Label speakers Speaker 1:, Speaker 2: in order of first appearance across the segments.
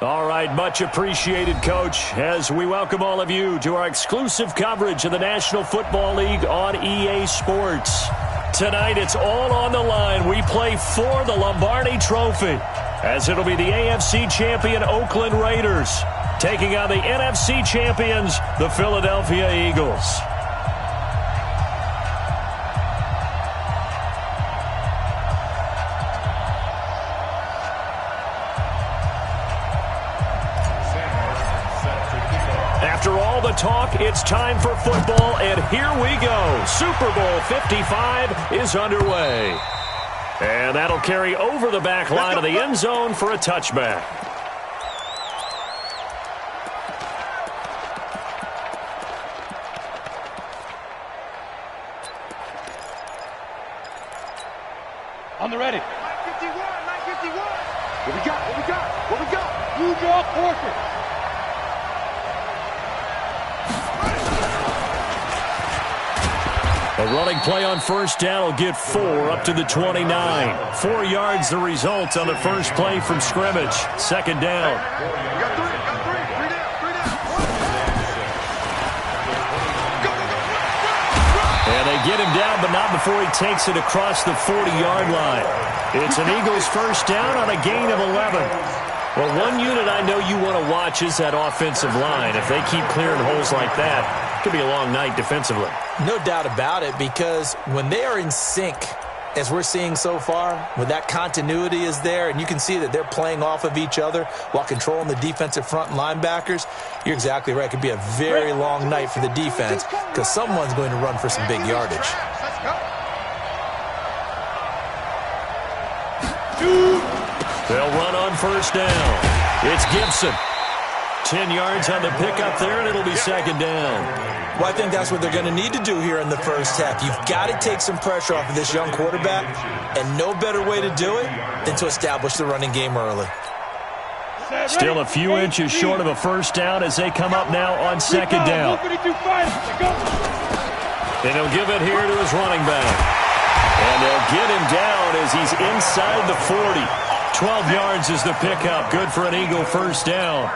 Speaker 1: All right, much appreciated, Coach, as we welcome all of you to our exclusive coverage of the National Football League on EA Sports. Tonight, it's all on the line. We play for the Lombardi Trophy, as it'll be the AFC champion Oakland Raiders taking on the NFC champions, the Philadelphia Eagles. After all the talk, it's time for football, and here we go. Super Bowl 55 is underway. And that'll carry over the back line of the end zone for a touchback.
Speaker 2: On the ready.
Speaker 3: 951, 951. What we got?
Speaker 2: You draw portion.
Speaker 1: A running play on first down will get 4 up to the 29. 4 yards the result on the first play from scrimmage. Second down.
Speaker 3: You got three down.
Speaker 1: And they get him down, but not before he takes it across the 40-yard line. It's an Eagles first down on a gain of 11. Well, one unit I know you want to watch is that offensive line. If they keep clearing holes like that, it could be a long night defensively.
Speaker 4: No doubt about it, because when they are in sync, as we're seeing so far, when that continuity is there, and you can see that they're playing off of each other while controlling the defensive front linebackers, you're exactly right. It could be a very long night for the defense because someone's going to run for some big yardage.
Speaker 1: They'll run on first down. It's Gibson. 10 yards on the pickup there, and it'll be second down.
Speaker 4: Well, I think that's what they're going to need to do here in the first half. You've got to take some pressure off of this young quarterback, and no better way to do it than to establish the running game early.
Speaker 1: Still a few inches short of a first down as they come up now on second down. And he'll give it here to his running back. And they'll get him down as he's inside the 40. 12 yards is the pickup. Good for an Eagle first down.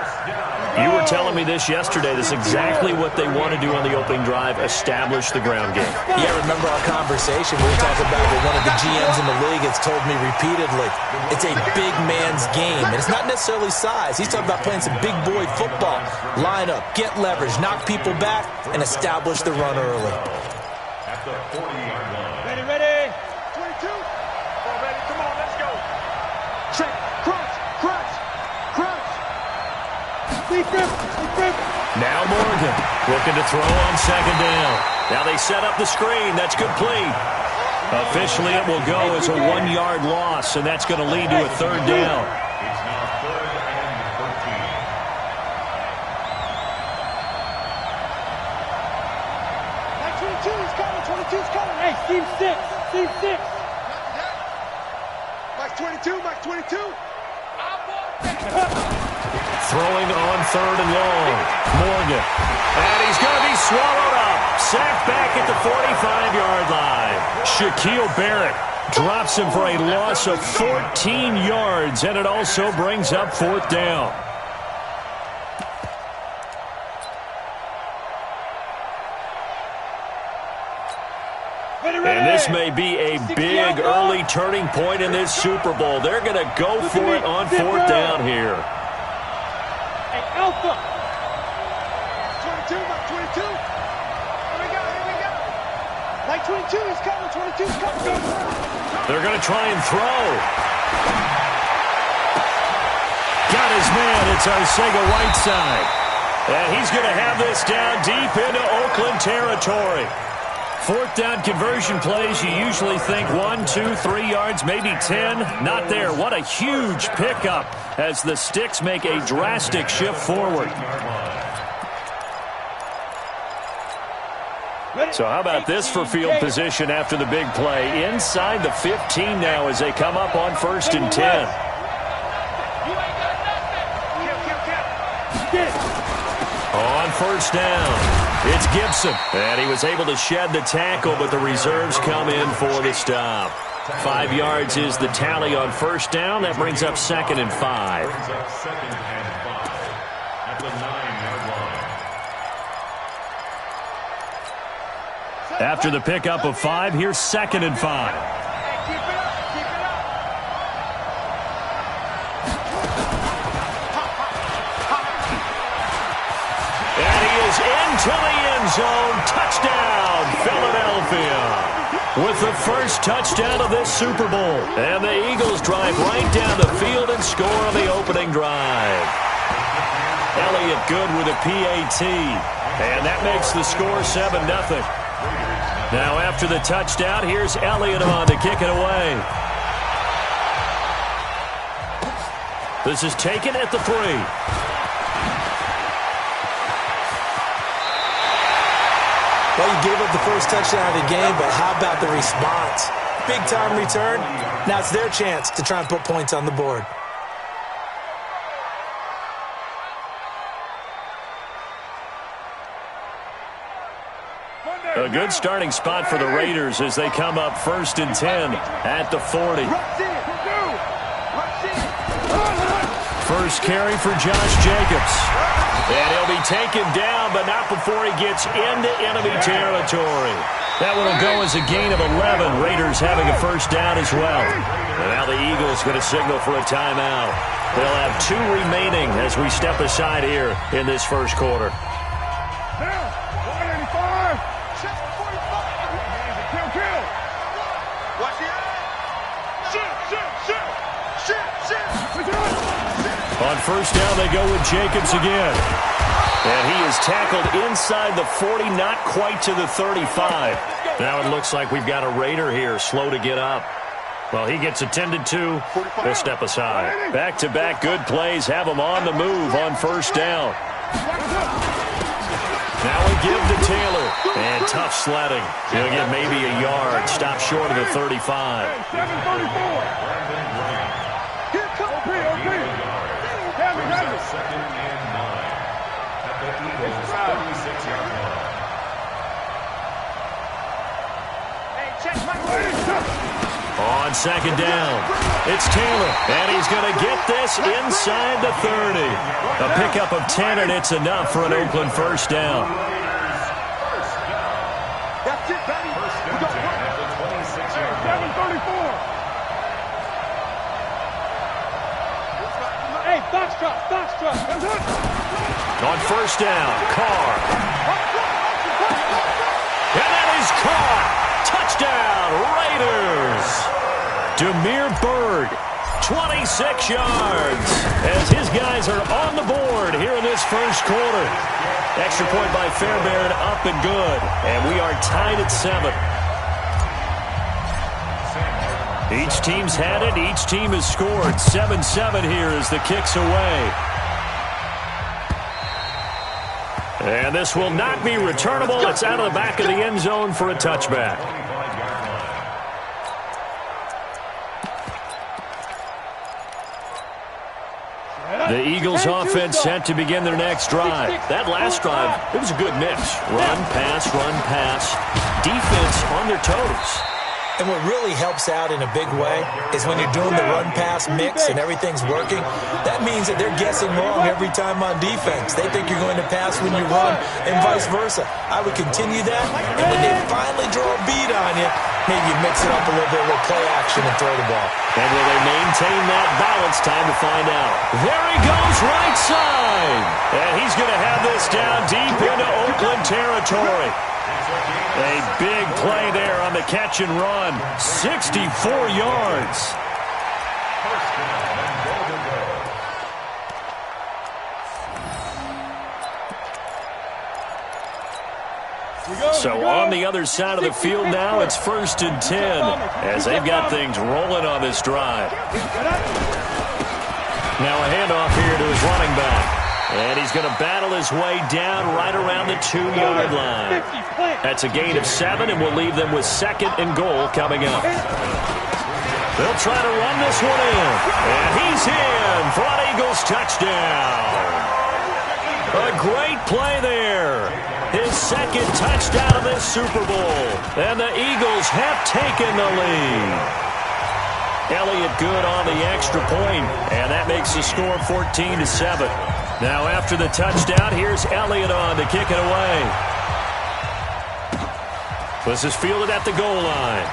Speaker 1: You were telling me this yesterday. This is exactly what they want to do on the opening drive, establish the ground game.
Speaker 4: Yeah, remember our conversation. We were talking about what one of the GMs in the league has told me repeatedly. It's a big man's game, and it's not necessarily size. He's talking about playing some big boy football. Line up, get leverage, knock people back, and establish the run early.
Speaker 3: At the 40-yard line. Ready. 22. All ready. Come on, let's go. Check. Crunch.
Speaker 1: Now Morgan looking to throw on second down. Now they set up the screen. That's complete. Officially it will go as a 1-yard loss, and that's going to lead to a third down.
Speaker 3: It's now 3rd and 13.
Speaker 2: Like 22 is coming. 22 is coming. Hey, Steve 6.
Speaker 3: Mike 22.
Speaker 1: Throwing on third and long. Morgan. And he's going to be swallowed up. Sacked back at the 45-yard line. Shaquille Barrett drops him for a loss of 14 yards, and it also brings up fourth down. And this may be a big early turning point in this Super Bowl. They're going to go for it on fourth down here.
Speaker 2: Hey, Alpha.
Speaker 3: 22. Here we go.
Speaker 2: Like 22 is coming. 22 is coming.
Speaker 1: They're going to try and throw. Got his man. It's Arcega-Whiteside. And he's going to have this down deep into Oakland territory. Fourth down conversion plays, you usually think 1, 2, 3 yards, maybe 10. Not there. What a huge pickup as the Sticks make a drastic shift forward. So how about this for field position after the big play? Inside the 15 now as they come up on first and 10. On first down. It's Gibson, and he was able to shed the tackle, but the reserves come in for the stop. 5 yards is the tally on first down. That brings up 2nd and 5. After the pickup of 5, here's 2nd and 5.
Speaker 2: Keep it up. Keep it up.
Speaker 1: And he is into the end zone. Touchdown, Philadelphia. With the first touchdown of this Super Bowl. And the Eagles drive right down the field and score on the opening drive. Elliott good with a PAT. And that makes the score 7-0. Now after the touchdown, here's Elliott on to kick it away. This is taken at the 3.
Speaker 4: Well, you gave up the first touchdown of the game, but how about the response? Big-time return. Now it's their chance to try and put points on the board.
Speaker 1: A good starting spot for the Raiders as they come up 1st and 10 at the 40. First carry for Josh Jacobs. And he'll be taken down, but not before he gets into enemy territory. That one will go as a gain of 11. Raiders having a first down as well. And now the Eagles going to signal for a timeout. They'll have 2 remaining as we step aside here in this first quarter. On first down, they go with Jacobs again. And he is tackled inside the 40, not quite to the 35. Now it looks like we've got a Raider here, slow to get up. Well, he gets attended to. We'll step aside. Back-to-back good plays have him on the move on first down. Now we give to Taylor. And tough sledding. He'll get maybe a yard. Stop short of the 35. On second down, it's Taylor, and he's going to get this inside the 30. A pickup of 10, and it's enough for an Oakland first down.
Speaker 2: That's it, baby. We got 7:34. Hey, Foxtrot.
Speaker 1: On first down, Carr. And that is caught. Touchdown, Raiders. Demir Bird, 26 yards, as his guys are on the board here in this first quarter. Extra point by Fairbairn, up and good. And we are tied at 7. Each team's had it. Each team has scored. 7-7 here as the kick's away. And this will not be returnable. It's out of the back of the end zone for a touchback. The Eagles offense set to begin their next drive. That last drive, it was a good mix. Run, pass, defense on their toes.
Speaker 4: And what really helps out in a big way is when you're doing the run-pass mix and everything's working, that means that they're guessing wrong every time on defense. They think you're going to pass when you run and vice versa. I would continue that, and when they finally draw a beat on you, maybe you mix it up a little bit with play action and throw the ball.
Speaker 1: And will they maintain that balance? Time to find out. There he goes, right side. And he's going to have this down deep into Oakland territory. A big play there on the catch and run. 64 yards. So on the other side of the field now, it's 1st and 10 as they've got things rolling on this drive. Now a handoff here to his running back. And he's going to battle his way down right around the 2-yard line. That's a gain of 7, and we'll leave them with 2nd and goal coming up. They'll try to run this one in. And he's in for an Eagles touchdown. A great play there. His 2nd touchdown of this Super Bowl. And the Eagles have taken the lead. Elliott good on the extra point, and that makes the score 14-7. Now after the touchdown, here's Elliott on to kick it away. This is fielded at the goal line.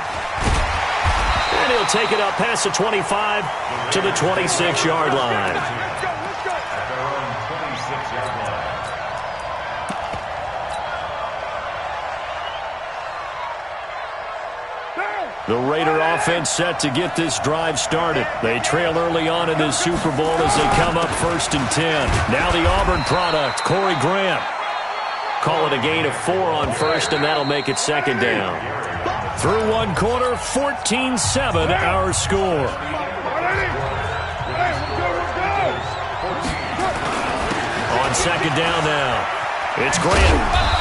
Speaker 1: And he'll take it up past the 25 to the 26-yard line.
Speaker 3: At their own 26-yard line.
Speaker 1: The Raider offense set to get this drive started. They trail early on in this Super Bowl as they come up 1st and 10. Now the Auburn product, Corey Graham. Call it a gain of 4 on 1st, and that'll make it 2nd down. Through one quarter, 14-7 our score. On 2nd down now, it's Graham.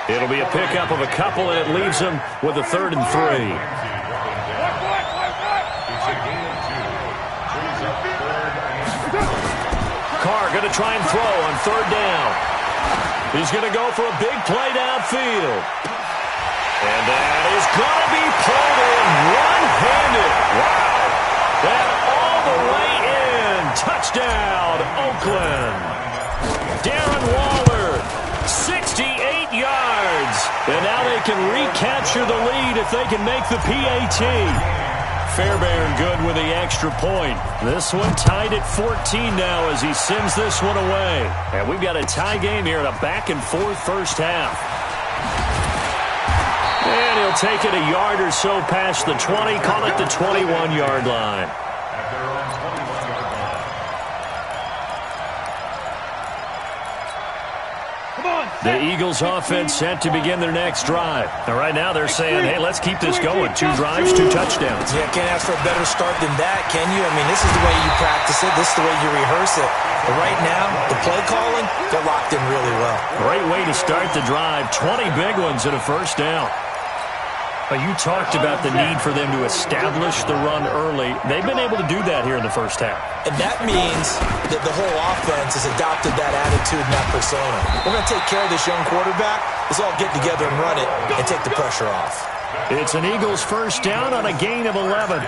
Speaker 1: It'll be a pickup of a couple, and it leaves them with a 3rd and 3. Carr going to try and throw on 3rd down. He's going to go for a big play downfield. And that is going to be pulled in one-handed. Wow. And all the way in. Touchdown, Oakland. Darren Waller, 68 yards. And now they can recapture the lead if they can make the PAT. Fairbairn good with the extra point. This one tied at 14 now as he sends this one away. And we've got a tie game here in a back-and-forth first half. And he'll take it a yard or so past the 20, call it the 21-yard line. The Eagles offense set to begin their next drive. Now, right now they're saying, hey, let's keep this going. 2 drives, 2 touchdowns.
Speaker 4: Yeah, can't ask for a better start than that, can you? I mean, this is the way you practice it. This is the way you rehearse it. But right now, the play calling, they're locked in really well.
Speaker 1: Great way to start the drive. 20 big ones and a 1st down. You talked about the need for them to establish the run early. They've been able to do that here in the first half.
Speaker 4: And that means that the whole offense has adopted that attitude and that persona. We're going to take care of this young quarterback. Let's all get together and run it and take the pressure off.
Speaker 1: It's an Eagles 1st down on a gain of 11.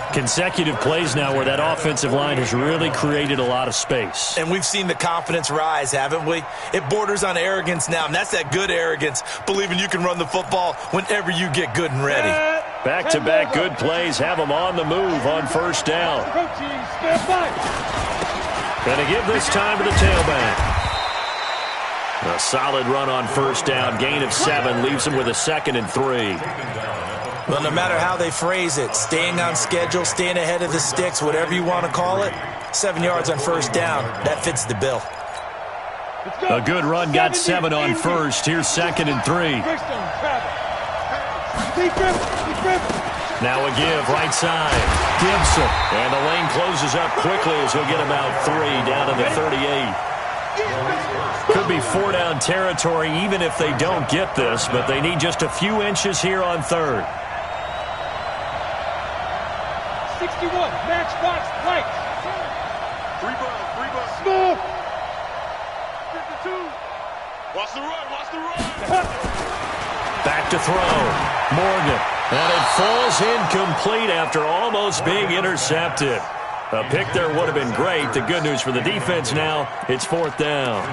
Speaker 1: Consecutive plays now where that offensive line has really created a lot of space.
Speaker 4: And we've seen the confidence rise, haven't we? It borders on arrogance now, and that's that good arrogance, believing you can run the football whenever you get good and ready.
Speaker 1: Back-to-back good plays have them on the move on 1st down. Gonna give this time to the tailback. A solid run on 1st down, gain of 7, leaves them with a 2nd and 3.
Speaker 4: Well, no matter how they phrase it, staying on schedule, staying ahead of the sticks, whatever you want to call it, 7 yards on 1st down, that fits the bill.
Speaker 1: A good run got 7 on 1st. Here's 2nd and 3. Now a give, right side. Gibson. And the lane closes up quickly as he'll get about 3 down to the 38. Could be 4-down territory even if they don't get this, but they need just a few inches here on 3rd.
Speaker 2: 61, matchbox, right.
Speaker 3: 3 bucks.
Speaker 2: Smooth.
Speaker 3: 52. Watch the run.
Speaker 1: Back to throw. Morgan. And it falls incomplete after almost being intercepted. A pick there would have been great. The good news for the defense now, it's 4th down.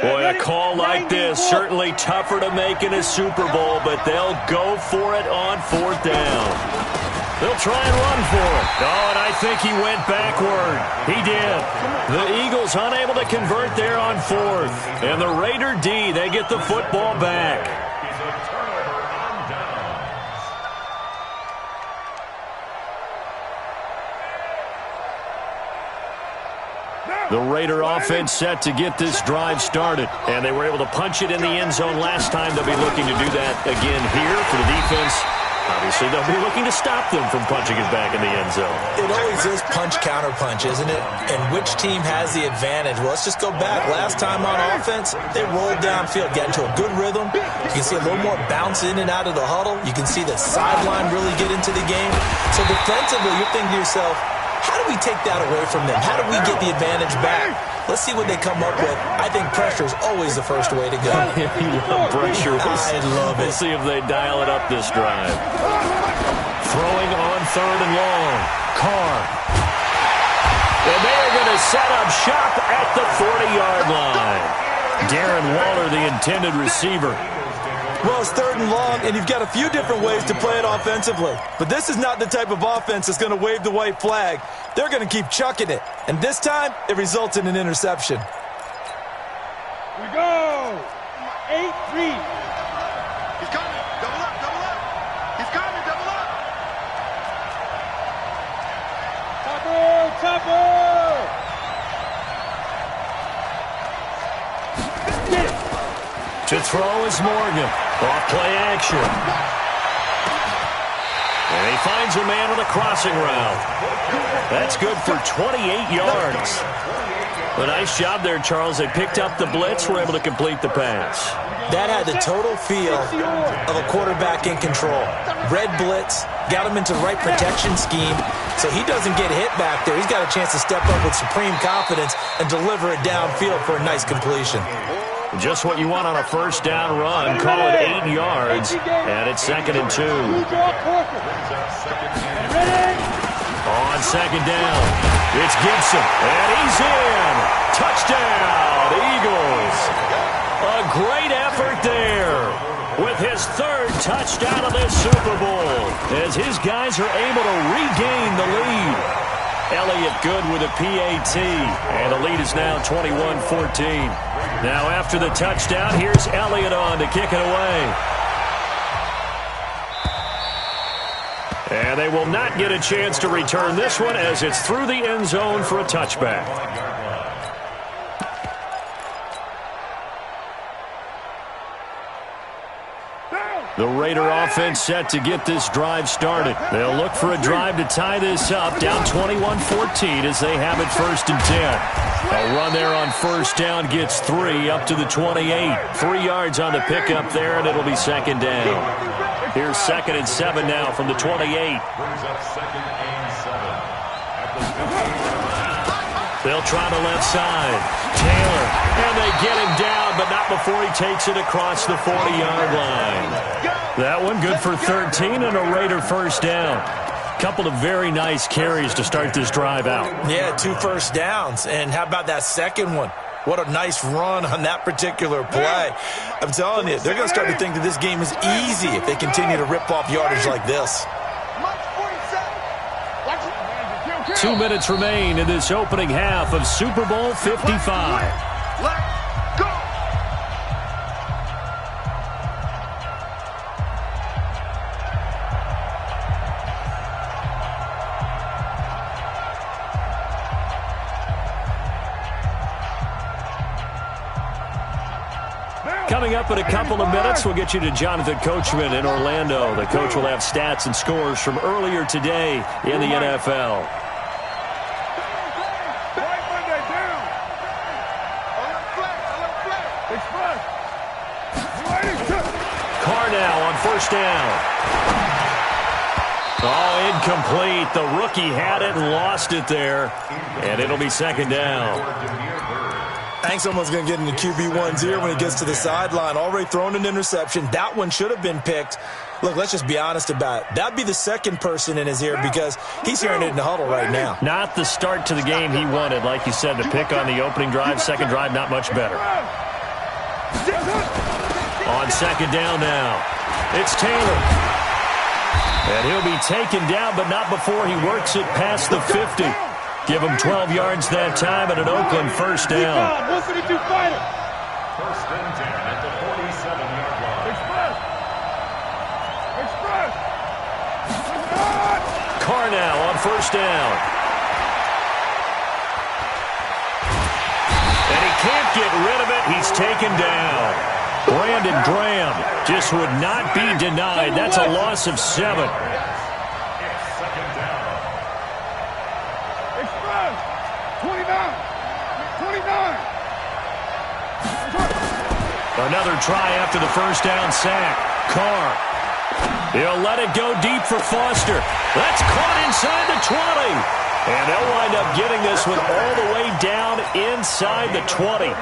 Speaker 1: Boy, a call like this, certainly tougher to make in a Super Bowl, but they'll go for it on 4th down. They'll try and run for it. Oh, and I think he went backward. He did. The Eagles unable to convert there on 4th. And the Raider D, they get the football back. The Raider offense set to get this drive started. And they were able to punch it in the end zone last time. They'll be looking to do that again here for the defense. Obviously, they'll be looking to stop them from punching it back in the end zone.
Speaker 4: It always is punch-counter-punch, isn't it? And which team has the advantage? Well, let's just go back. Last time on offense, they rolled downfield, got into a good rhythm. You can see a little more bounce in and out of the huddle. You can see the sideline really get into the game. So defensively, you're thinking to yourself, How do we take that away from them? How do we get the advantage back? Let's see what they come up with. I think pressure is always the first way to go.
Speaker 1: You love pressure.
Speaker 4: I love it.
Speaker 1: We'll see if they dial it up this drive. Throwing on 3rd and long. Carr. And they are going to set up shop at the 40-yard line. Darren Waller, the intended receiver.
Speaker 4: Well, it's 3rd and long, and you've got a few different ways to play it offensively. But this is not the type of offense that's going to wave the white flag. They're going to keep chucking it. And this time, it results in an interception.
Speaker 2: We go. 8-3.
Speaker 3: He's coming. Double up, double up. He's coming, double up.
Speaker 2: Topper.
Speaker 1: To throw is Morgan. Off play action. And he finds a man on a crossing route. That's good for 28 yards. A nice job there, Charles. They picked up the blitz, were able to complete the pass.
Speaker 4: That had the total feel of a quarterback in control. Red blitz, got him into the right protection scheme, so he doesn't get hit back there. He's got a chance to step up with supreme confidence and deliver it downfield for a nice completion.
Speaker 1: Just what you want on a first down run. Call it 8 yards, and it's 2nd and 2. On 2nd down, it's Gibson, and he's in. Touchdown, Eagles. A great effort there with his 3rd touchdown of this Super Bowl as his guys are able to regain the lead. Elliott good with a PAT, and the lead is now 21-14. Now after the touchdown, here's Elliott on to kick it away. And they will not get a chance to return this one as it's through the end zone for a touchback. The Raider offense set to get this drive started. They'll look for a drive to tie this up, down 21-14 as they have it 1st and 10. A run there on first down gets 3 up to the 28. 3 yards on the pickup there, and it'll be 2nd down. Here's 2nd and 7 now from the 28. They'll try the left side. Taylor, and they get him down, but not before he takes it across the 40-yard line. That one good for 13 and a Raider first down. Couple of very nice carries to start this drive out.
Speaker 4: Yeah, 2 first downs. And how about that second one? What a nice run on that particular play. I'm telling you, they're going to start to think that this game is easy if they continue to rip off yardage like this.
Speaker 1: 2 minutes remain in this opening half of Super Bowl 55.
Speaker 3: Let's go.
Speaker 1: Coming up in a couple of minutes, we'll get you to Jonathan Coachman in Orlando. The coach will have stats and scores from earlier today in the NFL. Carr now on first down. Oh, incomplete. The rookie had it and lost it there. And it'll be 2nd down.
Speaker 4: I think someone's going to get into QB1's ear when he gets to the sideline. Already thrown an interception. That one should have been picked. Look, let's just be honest about it. That'd be the second person in his ear because he's hearing it in the huddle right now.
Speaker 1: Not the start to the game he wanted. Like you said, to pick on the opening drive, second drive, not much better. On 2nd down now, it's Taylor. And he'll be taken down, but not before he works it past the 50. Give him 12 yards that time and an Oakland first down.
Speaker 3: First and 10 at the 47-yard line.
Speaker 1: Carr now on first down. And he can't get rid of it. He's taken down. Brandon Graham just would not be denied. That's a loss of 7. Another try after the first down sack. Carr. He'll let it go deep for Foster. That's caught inside the 20. And they'll wind up getting this one all the way down inside the 20.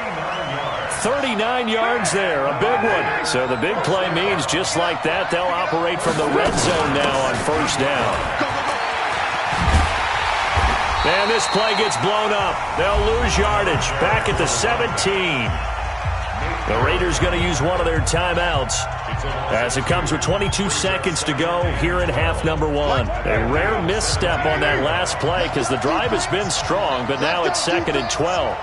Speaker 1: 39 yards there, a big one. So the big play means just like that, they'll operate from the red zone now on first down. And this play gets blown up. They'll lose yardage back at the 17. The Raiders going to use one of their timeouts as it comes with 22 seconds to go here in half number one. A rare misstep on that last play because the drive has been strong, but now it's 2nd and 12.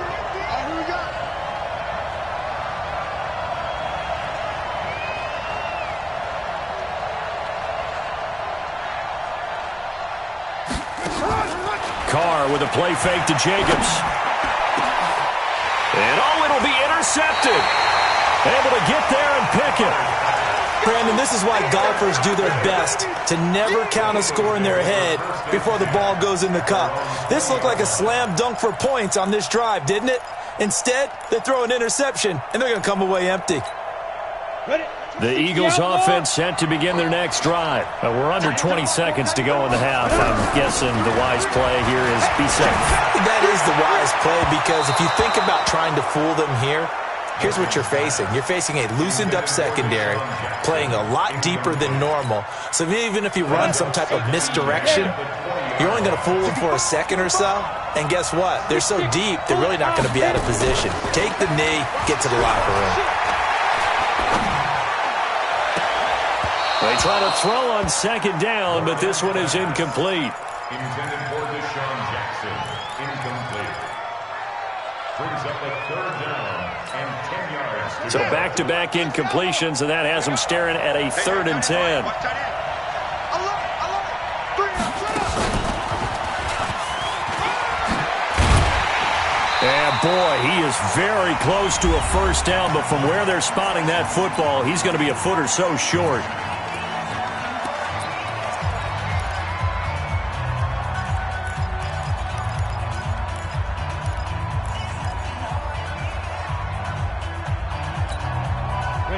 Speaker 1: Carr with a play fake to Jacobs. And it'll be intercepted. Able to get there and pick it.
Speaker 4: Brandon, this is why golfers do their best to never count a score in their head before the ball goes in the cup. This looked like a slam dunk for points on this drive, didn't it? Instead, they throw an interception, and they're going to come away empty.
Speaker 1: The Eagles offense set to begin their next drive. We're under 20 seconds to go in the half. I'm guessing the wise play here is be safe.
Speaker 4: That is the wise play because if you think about trying to fool them here, here's what you're facing. You're facing a loosened up secondary, playing a lot deeper than normal. So even if you run some type of misdirection, you're only going to fool them for a second or so. And guess what? They're so deep, they're really not going to be out of position. Take the knee, get to the locker room.
Speaker 1: They try to throw on second down, but this one is incomplete.
Speaker 3: Intended for Deshaun Jackson. Incomplete. Brings up a 3rd down and 10 yards.
Speaker 1: So back-to-back incompletions, and that has them staring at a 3rd and 10. And boy, he is very close to a first down, but from where they're spotting that football, he's going to be a foot or so short.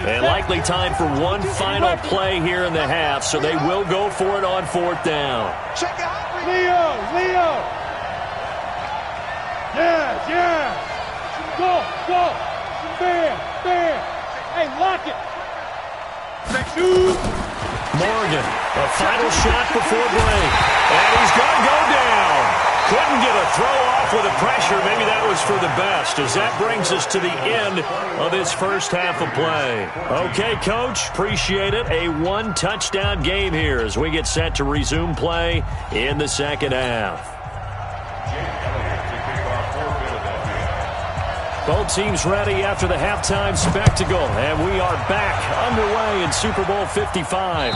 Speaker 1: And likely time for one final play here in the half, so they will go for it on 4th down.
Speaker 2: Leo! Yes! Go! Bam! Hey, lock it!
Speaker 1: Morgan, a final shot before break. And he's going to go down. Couldn't get a throw off with the pressure. Maybe that was for the best, as that brings us to the end of this first half of play. Okay, Coach, appreciate it. A 1-touchdown game here as we get set to resume play in the second half. Both teams ready after the halftime spectacle, and we are back underway in Super Bowl 55.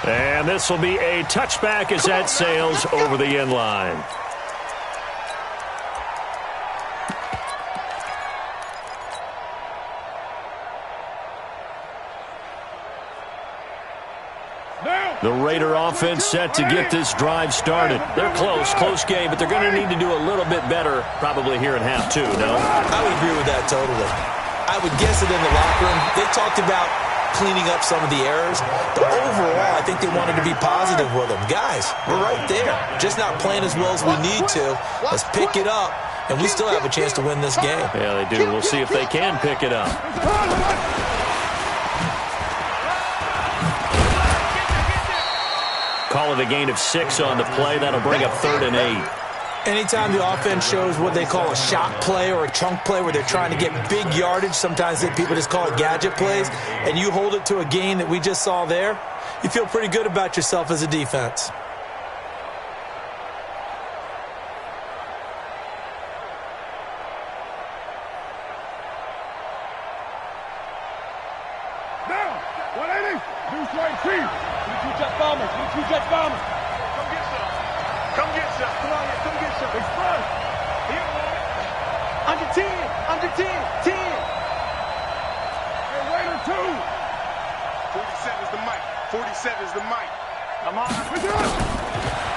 Speaker 1: And this will be a touchback as that sails over the end line. The Raider offense set to get this drive started. They're close game, but they're going to need to do a little bit better probably here in half two, no?
Speaker 4: I would agree with that totally. I would guess it in the locker room. They talked about cleaning up some of the errors, but overall, I think they wanted to be positive with them. Guys, we're right there. Just not playing as well as we need to. Let's pick it up, and we still have a chance to win this game.
Speaker 1: Yeah, they do. We'll see if they can pick it up. Call it a gain of 6 on the play. That'll bring up 3rd and 8.
Speaker 4: Anytime the offense shows what they call a shot play or a chunk play where they're trying to get big yardage, sometimes people just call it gadget plays, and you hold it to a gain that we just saw there, you feel pretty good about yourself as a defense.
Speaker 2: Now, 180. New strike T. Two jet bombers. Come get some. Come on, come get some. It's fun. Here, under 10. 10. Hey, Raider 2.
Speaker 5: 47 is the mic. 47 is the mic.
Speaker 2: Come on. We do it.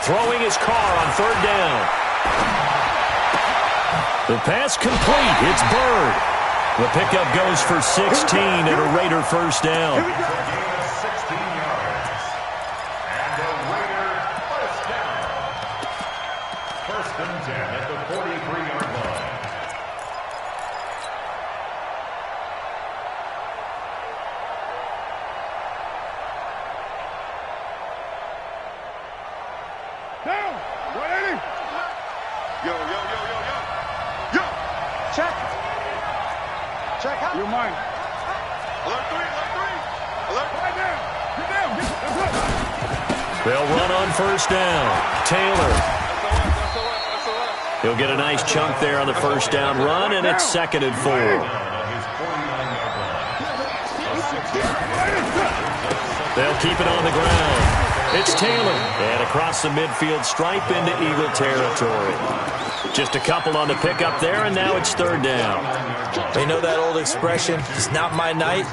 Speaker 1: Throwing his car on 3rd down. The pass complete. It's Bird. The pickup goes for 16 and a Raider first down.
Speaker 3: Gain of 16 yards. And a Raider first down.
Speaker 2: You're mine.
Speaker 5: Alert three, alert three. Alert.
Speaker 2: Right down. Get down. That's it.
Speaker 1: They'll run on first down. Taylor. He'll get a nice chunk there on the first down run, and it's 2nd and 4. They'll keep it on the ground. It's Taylor. And across the midfield stripe into Eagle territory. Just a couple on the pickup there, and now it's 3rd down.
Speaker 4: They know that old expression, it's not my night.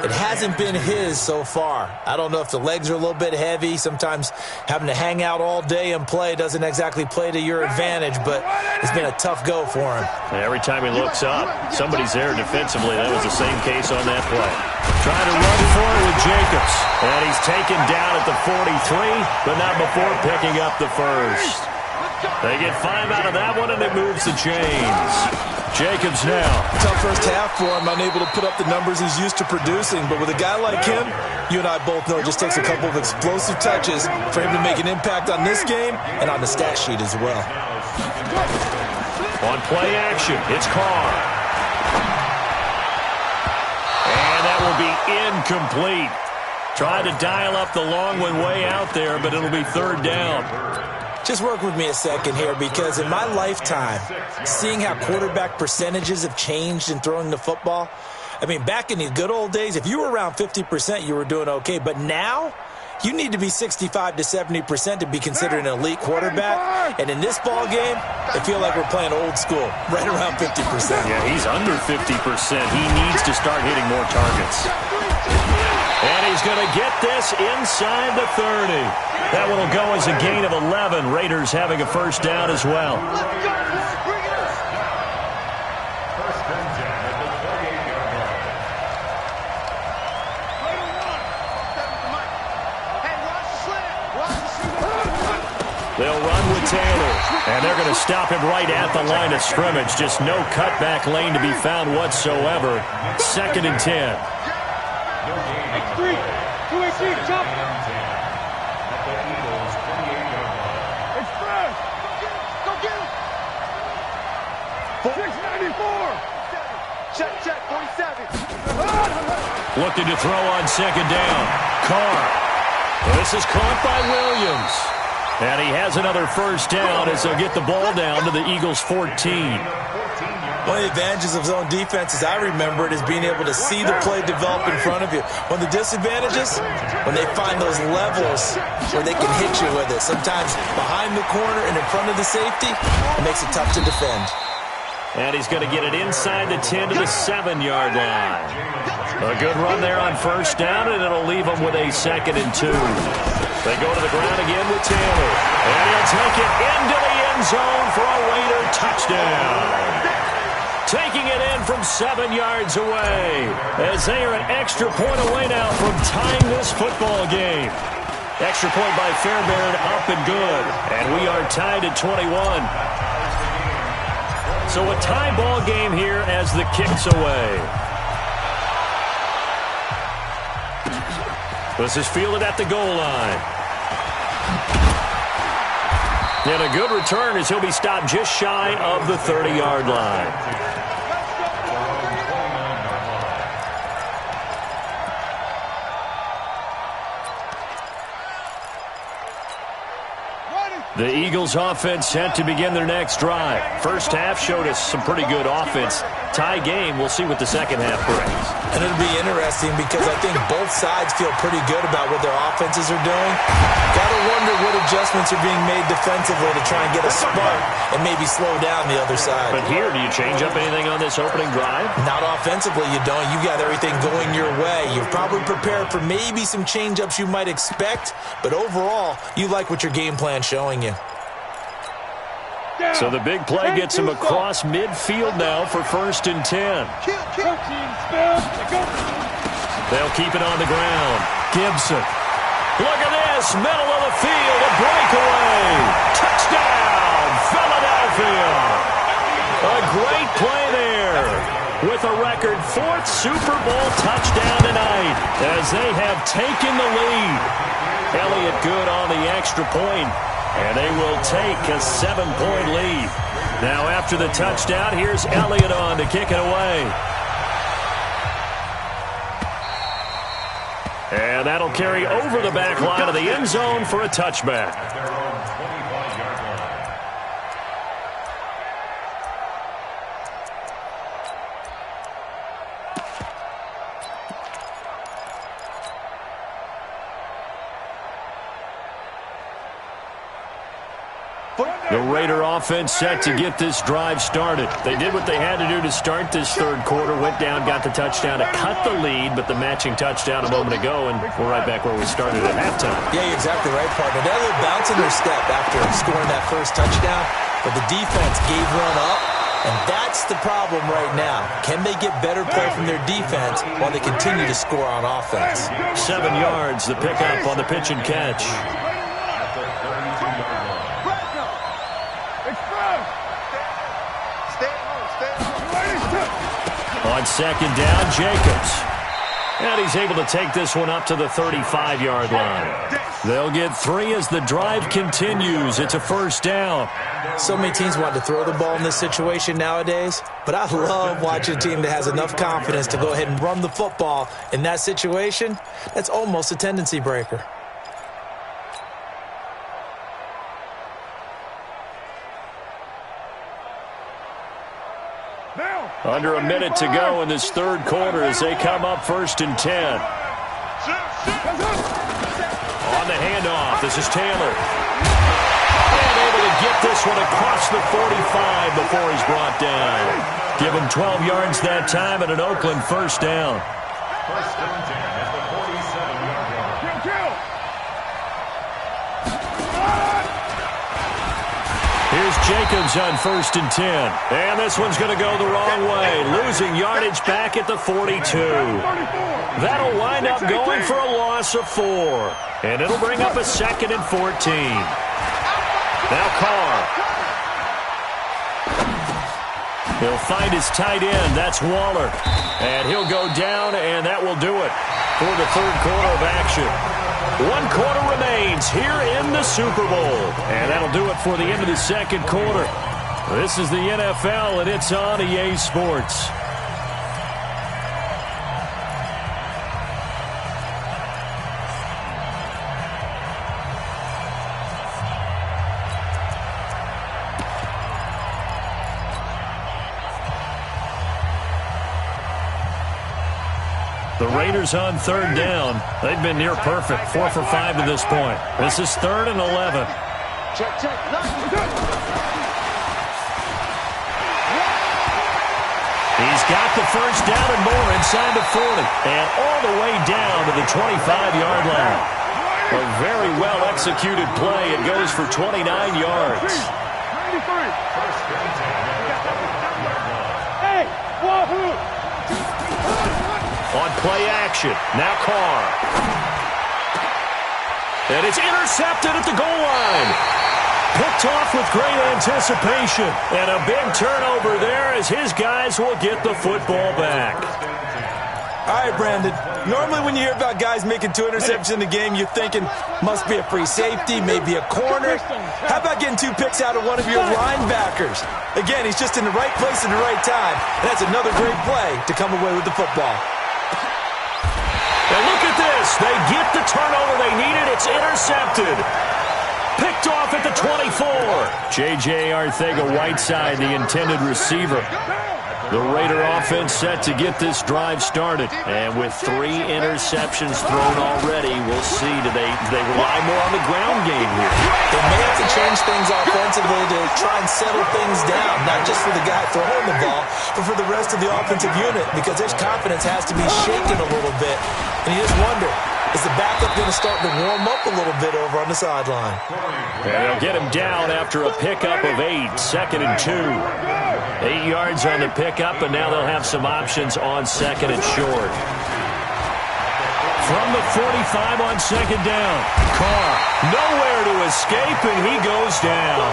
Speaker 4: It hasn't been his so far. I don't know if the legs are a little bit heavy. Sometimes having to hang out all day and play doesn't exactly play to your advantage, but it's been a tough go for him.
Speaker 1: And every time he looks up, somebody's there defensively. That was the same case on that play. Trying to run forward with Jacobs. And he's taken down at the 43, but not before picking up the first. They get 5 out of that one, and it moves the chains. Jacobs now.
Speaker 4: Tough first half for him, unable to put up the numbers he's used to producing. But with a guy like him, you and I both know it just takes a couple of explosive touches for him to make an impact on this game and on the stat sheet as well.
Speaker 1: On play action, it's Carr. And that will be incomplete. Tried to dial up the long one way out there, but it'll be 3rd down.
Speaker 4: Just work with me a second here, because in my lifetime, seeing how quarterback percentages have changed in throwing the football, I mean, back in the good old days, if you were around 50%, you were doing okay. But now, you need to be 65 to 70% to be considered an elite quarterback. And in this ball game, I feel like we're playing old school, right around 50%.
Speaker 1: Yeah, he's under 50%. He needs to start hitting more targets. And he's going to get this inside the 30. That one will go as a gain of 11. Raiders having a first down as well. They'll run with Taylor, and they're going to stop him right at the line of scrimmage. Just no cutback lane to be found whatsoever. 2nd and 10.
Speaker 2: X3, 2 jump. Express. Go get him. 694. Check, 47.
Speaker 1: Looking to throw on 2nd down. Carr. This is caught by Williams. And he has another first down as they'll get the ball down to the Eagles' 14.
Speaker 4: One of the advantages of zone defense, as I remember it, is being able to see the play develop in front of you. One of the disadvantages, when they find those levels where they can hit you with it. Sometimes behind the corner and in front of the safety, it makes it tough to defend.
Speaker 1: And he's going to get it inside the 10 to the 7-yard line. A good run there on first down, and it'll leave them with a 2nd and 2. They go to the ground again with Taylor. And he'll take it into the end zone for a Raider touchdown. Taking it in from 7 yards away, as they are an extra point away now from tying this football game. Extra point by Fairbairn, up and good. And we are tied at 21. So a tie ball game here as the kick's away. This is fielded at the goal line. And a good return as he'll be stopped just shy of the 30-yard line. The Eagles offense set to begin their next drive. First half showed us some pretty good offense. Tie game, we'll see what the second half brings.
Speaker 4: And it'll be interesting because I think both sides feel pretty good about what their offenses are doing. Got to wonder what adjustments are being made defensively to try and get a spark and maybe slow down the other side.
Speaker 1: But here, do you change up anything on this opening drive?
Speaker 4: Not offensively, you don't. You got everything going your way. You've probably prepared for maybe some change-ups you might expect, but overall, you like what your game plan's showing you.
Speaker 1: So the big play gets him across midfield now for 1st and 10. They'll keep it on the ground. Gibson. Look at this, middle of the field, a breakaway. Touchdown, Philadelphia. A great play there with a record 4th Super Bowl touchdown tonight as they have taken the lead. Elliott good on the extra point. And they will take a 7-point lead. Now after the touchdown, here's Elliott on to kick it away. And that'll carry over the back line of the end zone for a touchback.
Speaker 3: At their own 25-yard line.
Speaker 1: The Raider offense set to get this drive started. They did what they had to do to start this third quarter, went down, got the touchdown to cut the lead, but the matching touchdown a moment ago, and we're right back where we started at halftime.
Speaker 4: Yeah, you're exactly right, partner. They had a little bounce in their step after scoring that first touchdown, but the defense gave one up, and that's the problem right now. Can they get better play from their defense while they continue to score on offense?
Speaker 1: 7 yards, the pickup on the pitch and catch.
Speaker 3: At the 32-yard line.
Speaker 1: On second down, Jacobs. And he's able to take this one up to the 35-yard line. They'll get 3 as the drive continues. It's a first down.
Speaker 4: So many teams want to throw the ball in this situation nowadays, but I love watching a team that has enough confidence to go ahead and run the football in that situation. That's almost a tendency breaker.
Speaker 1: Under a minute to go in this third quarter as they come up 1st and 10. On the handoff, this is Taylor. And able to get this one across the 45 before he's brought down. Give him 12 yards that time and an Oakland first down.
Speaker 3: First and 10 at the 47-yard line.
Speaker 1: Here's Jacobs on 1st and 10. And this one's going to go the wrong way. Losing yardage back at the 42. That'll wind up going for a loss of 4. And it'll bring up a 2nd and 14. Now Carr. He'll find his tight end. That's Waller. And he'll go down, and that will do it for the third quarter of action. 1 quarter remains here in the Super Bowl. And that'll do it for the end of the second quarter. This is the NFL, and it's on EA Sports. The Raiders on third down. They've been near perfect, 4 for 5 to this point. This is 3rd and 11.
Speaker 2: Check.
Speaker 1: He's got the first down and more inside the 40. And all the way down to the 25-yard line. A very well-executed play. It goes for 29 yards.
Speaker 2: Hey, wahoo!
Speaker 1: On play action, now Carr. And it's intercepted at the goal line. Picked off with great anticipation. And a big turnover there as his guys will get the football back.
Speaker 4: All right, Brandon. Normally when you hear about guys making 2 interceptions in the game, you're thinking must be a free safety, maybe a corner. How about getting 2 picks out of one of your linebackers? Again, he's just in the right place at the right time. And that's another great play to come away with the football.
Speaker 1: And look at this. They get the turnover they needed. It's intercepted. Picked off at the 24. J.J. Arcega-Whiteside, the intended receiver. The Raider offense set to get this drive started. And with 3 interceptions thrown already, we'll see. Do they rely more on the ground game here?
Speaker 4: They may have to change things offensively to try and settle things down, not just for the guy throwing the ball, but for the rest of the offensive unit, because their confidence has to be shaken a little bit. And you just wonder, is the backup going to start to warm up a little bit over on the sideline?
Speaker 1: And they'll get him down after a pickup of 8, 2nd and 2. 8 yards on the pickup, and now they'll have some options on 2nd and short. From the 45 on 2nd down. Carr, nowhere to escape, and he goes down.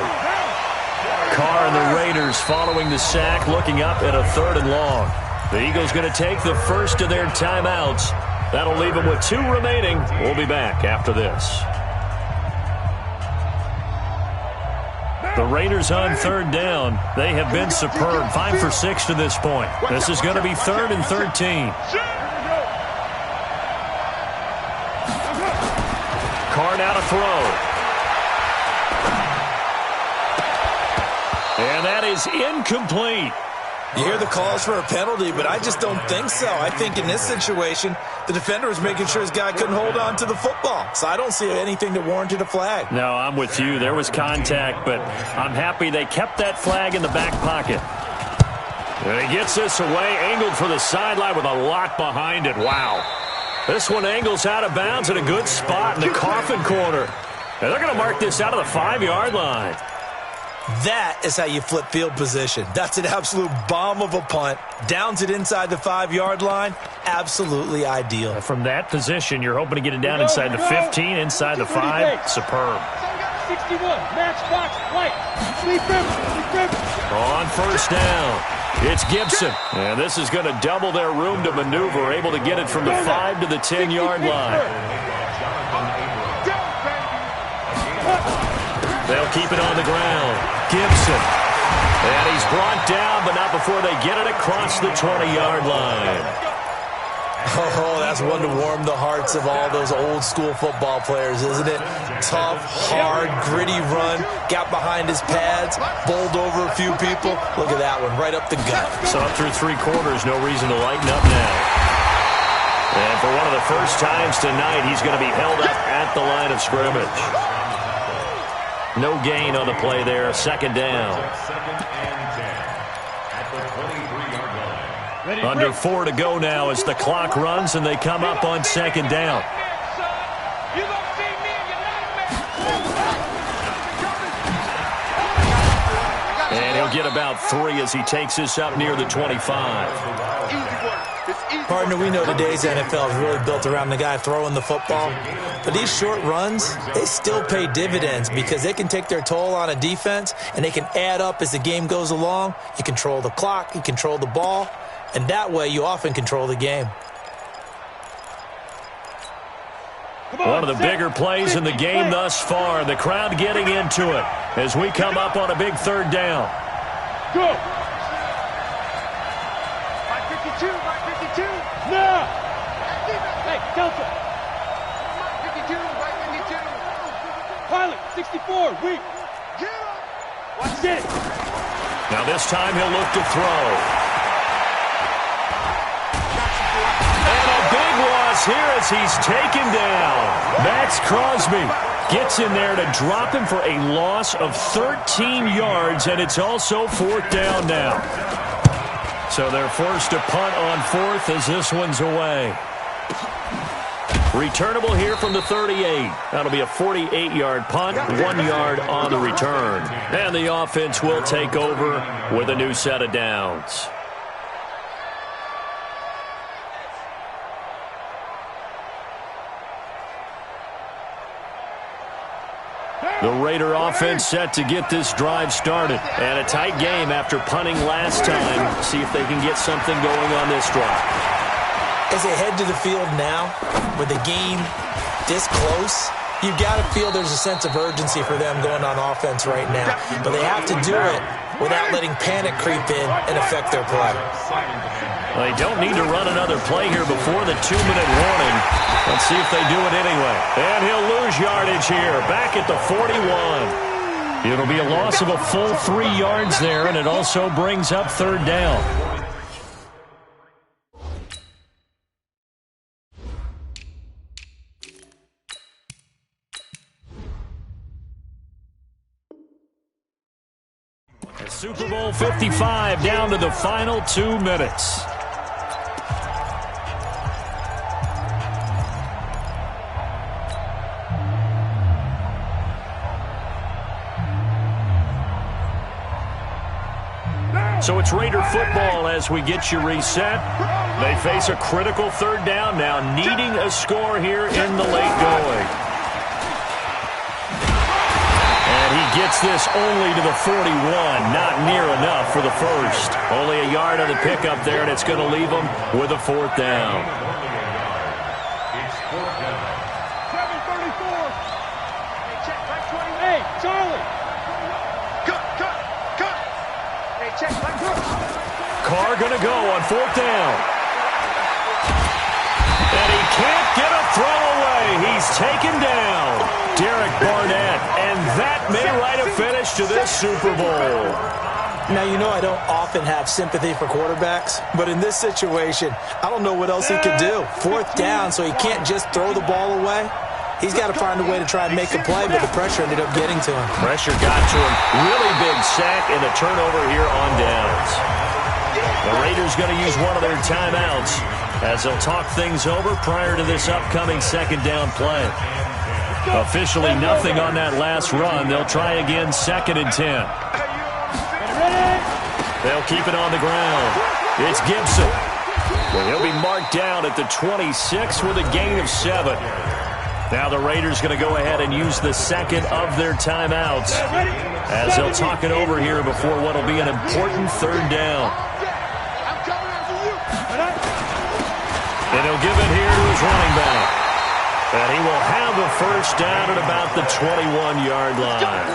Speaker 1: Carr and the Raiders following the sack, looking up at a 3rd and long. The Eagles going to take the first of their timeouts. That'll leave them with 2 remaining. We'll be back after this. The Raiders on 3rd down. They have been superb. 5 for 6 to this point. This is going to be 3rd and 13. Carr now to throw. And that is incomplete.
Speaker 4: You hear the calls for a penalty, but I just don't think so. I think in this situation, the defender was making sure his guy couldn't hold on to the football. So I don't see anything that warranted a flag.
Speaker 1: No, I'm with you. There was contact, but I'm happy they kept that flag in the back pocket. And he gets this away, angled for the sideline with a lot behind it. Wow. This one angles out of bounds in a good spot in the coffin corner. And they're going to mark this out of the 5-yard line.
Speaker 4: That is how you flip field position. That's an absolute bomb of a punt. Downs it inside the 5-yard line. Absolutely ideal.
Speaker 1: From that position, you're hoping to get it down inside the 15, inside the 5. Superb.
Speaker 2: 61, matchbox, light. Sleep river.
Speaker 1: On first down, it's Gibson. And this is going to double their room to maneuver, able to get it from the 5 to the 10-yard line. They'll keep it on the ground. Gibson. And he's brought down, but not before they get it across the 20-yard line.
Speaker 4: Oh, that's one to warm the hearts of all those old-school football players, isn't it? Tough, hard, gritty run. Got behind his pads, bowled over a few people. Look at that one, right up the gut.
Speaker 1: So up through 3 quarters, no reason to lighten up now. And for one of the first times tonight, he's going to be held up at the line of scrimmage. No gain on the play there. Second down. Under 4 to go now as the clock runs and they come up on second down. And he'll get about 3 as he takes this up near the 25.
Speaker 4: Partner, we know today's NFL is really built around the guy throwing the football. But these short runs, they still pay dividends because they can take their toll on a defense and they can add up as the game goes along. You control the clock, you control the ball, and that way you often control the game.
Speaker 1: One of the bigger plays in the game thus far. The crowd getting into it as we come up on a big third down.
Speaker 2: Go! 552, 552. No! Hey, Delta. 552, 552. Pilot, 64, weak. Watch this.
Speaker 1: Now this time he'll look to throw. And a big loss here as he's taken down. Max Crosby gets in there to drop him for a loss of 13 yards, and it's also 4th down now. So they're forced to punt on 4th as this one's away. Returnable here from the 38. That'll be a 48-yard punt, 1 yard on the return. And the offense will take over with a new set of downs. The Raider offense set to get this drive started. And a tight game after punting last time. See if they can get something going on this drive.
Speaker 4: As they head to the field now, with the game this close, you've got to feel there's a sense of urgency for them going on offense right now. But they have to do it without letting panic creep in and affect their play.
Speaker 1: Well, they don't need to run another play here before the 2-minute warning. Let's see if they do it anyway. And he'll lose yardage here, back at the 41. It'll be a loss of a full 3 yards there, and it also brings up 3rd down. Super Bowl 55 down to the final 2 minutes. So it's Raider football as we get you reset. They face a critical 3rd down now, needing a score here in the late going. And he gets this only to the 41, not near enough for the first. Only a yard on the pickup there, and it's going to leave them with a 4th down.
Speaker 2: It's 4th down. 7:34. Hey, check, back 20. Hey, Charlie. Cut. Hey, check, back 20.
Speaker 1: Carr going to go on 4th down. And he can't get a throw away. He's taken down. that may write a finish to this Super Bowl.
Speaker 4: Now, you know I don't often have sympathy for quarterbacks, but in this situation, I don't know what else he could do. 4th down, so he can't just throw the ball away. He's got to find a way to try and make a play, but the pressure ended up getting to him.
Speaker 1: Pressure got to him. Really big sack and a turnover here on downs. The Raiders going to use one of their timeouts as they'll talk things over prior to this upcoming 2nd down play. Officially nothing on that last run. They'll try again 2nd and 10. They'll keep it on the ground. It's Gibson. Well, he'll be marked down at the 26 with a gain of 7. Now the Raiders going to go ahead and use the 2nd of their timeouts as they'll talk it over here before what will be an important 3rd down. And he'll give it here to his running back. And he will have the 1st down at about the 21-yard line.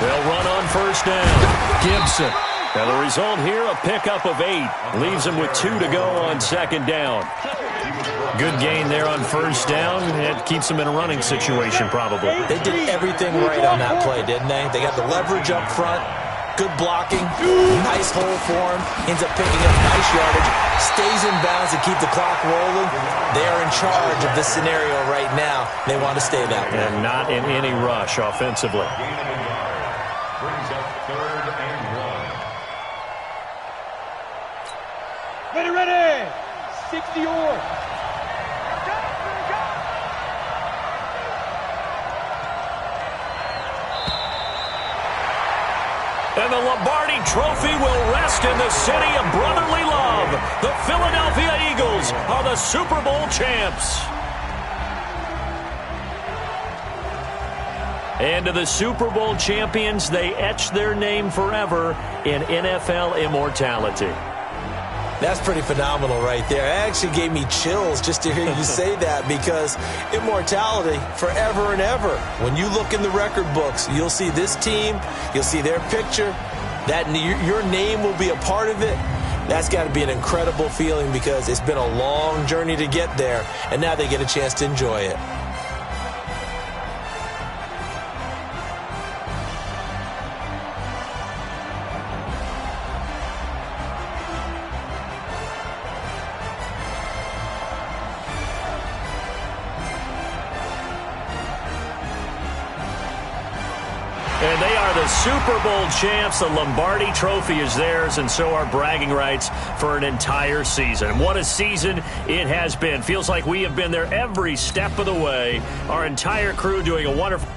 Speaker 1: They'll run on 1st down. Gibson. Now the result here, a pickup of 8. Leaves him with 2 to go on 2nd down. Good gain there on 1st down. It keeps him in a running situation probably.
Speaker 4: They did everything right on that play, didn't they? They got the leverage up front, good blocking, nice hole for him, ends up picking up nice yardage, stays in bounds to keep the clock rolling. They are in charge of this scenario right now. They want to stay that way.
Speaker 1: And not in any rush offensively.
Speaker 3: Brings up 3rd and 1.
Speaker 2: Ready. 60-yard.
Speaker 1: And the Lombardi Trophy will rest in the city of brotherly love. The Philadelphia Eagles are the Super Bowl champs. And to the Super Bowl champions, they etch their name forever in NFL immortality.
Speaker 4: That's pretty phenomenal right there. It actually gave me chills just to hear you say that, because immortality forever and ever. When you look in the record books, you'll see this team, you'll see their picture, that your name will be a part of it. That's got to be an incredible feeling, because it's been a long journey to get there, and now they get a chance to enjoy it.
Speaker 1: And they are the Super Bowl champs. The Lombardi Trophy is theirs, and so are bragging rights for an entire season. What a season it has been. Feels like we have been there every step of the way. Our entire crew doing a wonderful